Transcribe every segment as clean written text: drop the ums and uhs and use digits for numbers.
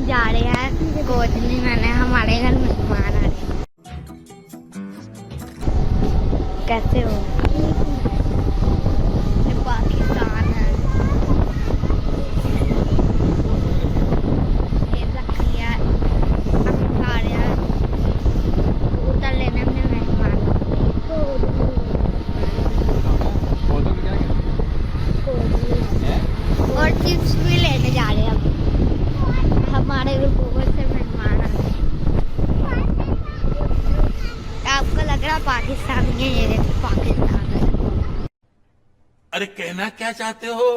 जा रहे हैं कोटली में, हमारे घर मेहमान आ रहे हैं। कैसे हो? ये पाकिस्तान है, ये लकड़ियाँ हम खा रहे हैं, उतर लेने अपने मेहमान। और चिप्स भी लेने जा रहे हैं अब, हमारे गूगल से मेहमान आ गए। आपको लग रहा पाकिस्तान है, ये देखो पाकिस्तान है। अरे कहना क्या चाहते हो?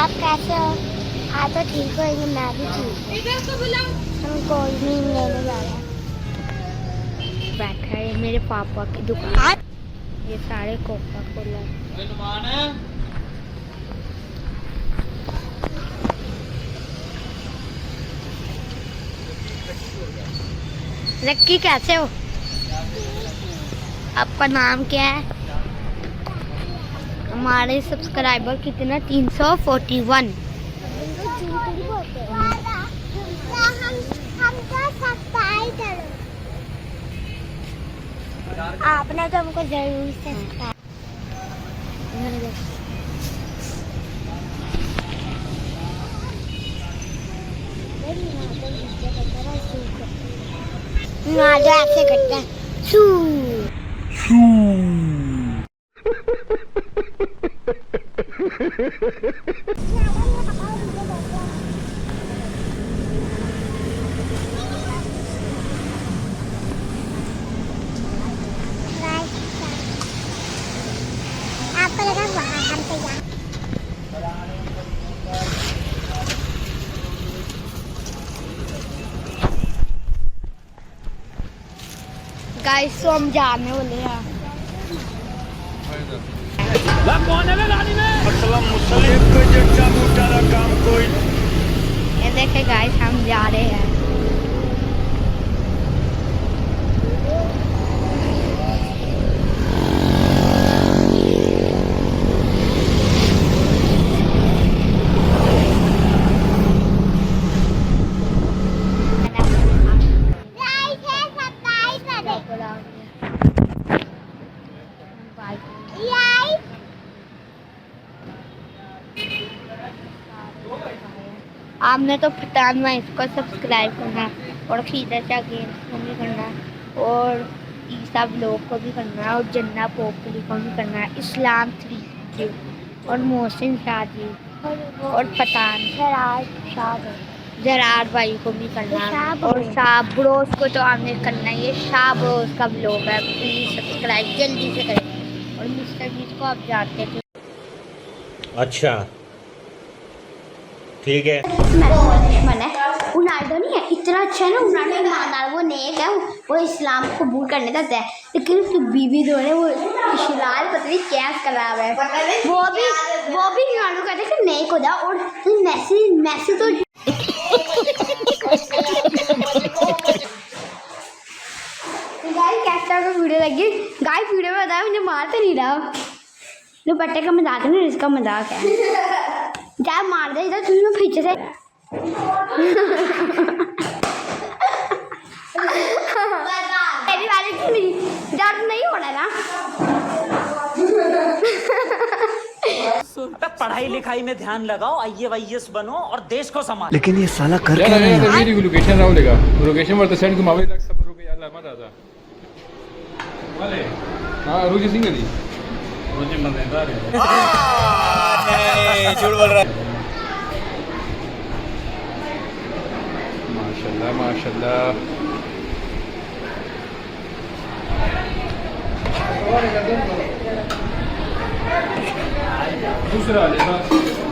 आप कैसे हो? आप तो ठीक होंगे, मैं भी ठीक हूँ। हम कोई नहीं लेने जा रहे हैं। बैठा है मेरे पापा की दुकान, ये सारे कोका कोला। लक्की कैसे हो? आपका नाम क्या है? हमारे सब्सक्राइबर कितना? 341। आपने तो हमको जरूर सब्सक्राइब। ऐसे करता है शू शू। आपको लगा वहाँ हम पे जा। गाइस तो हम जाने वाले हैं। कौन है गाड़ी में? मतलब मुस्लिम को जच्चा मुटारा काम कोई। ये देखे गाइस हम जा रहे हैं। आपने तो पठान में इसको सब्सक्राइब करना और खीदा शाह गेम्स को भी करना और ईसा ब्लॉग को भी करना और जन्ना पोपली को भी करना, इस्लाम 3 और मोहसिन शादी और पठान जरार भाई को भी करना और शाह ब्रोस को तो आपने करना है। ये शाह ब्रोस का ब्लॉग है, प्लीज़ सब्सक्राइब जल्दी से करें। और मिस्टर बीस को आप जानते थे। अच्छा ठीक है। दुश्मन है उनाल्डो नहीं है, इतना अच्छा है ना उनाल्डो ईमानदार, वो नेक है, वो इस्लाम को कबूल करने देता है, लेकिन उसकी बीवी जो है वो शिलाल पता नहीं क्या खराब है। वो भी उनाल्डो कहते हैं कि नेक हो जा। और मैसी तो गाइस कैसा का वीडियो लगी? गाइस वीडियो में बताया मुझे मार तो नहीं रहा, दुपट्टे का मजाक है ना, इसका मजाक है। क्या मार दे इधर तुझे पीछे से। मेरी वाली की नहीं डर नहीं होना ना। पढ़ाई लिखाई में ध्यान लगाओ, IAS बनो और देश को संभालो। लेकिन ये साला कर क्या रहा है? मेरी लोकेशन राहुलेगा लोकेशन वर सेंड को मावे तक सब रुके यार मत आता वाले। हां रोजी सिंह जी रोजी मजेदार है। नहीं झूठ बोल रहा है। माशाल्लाह माशाल्लाह. दूसरा ले बस.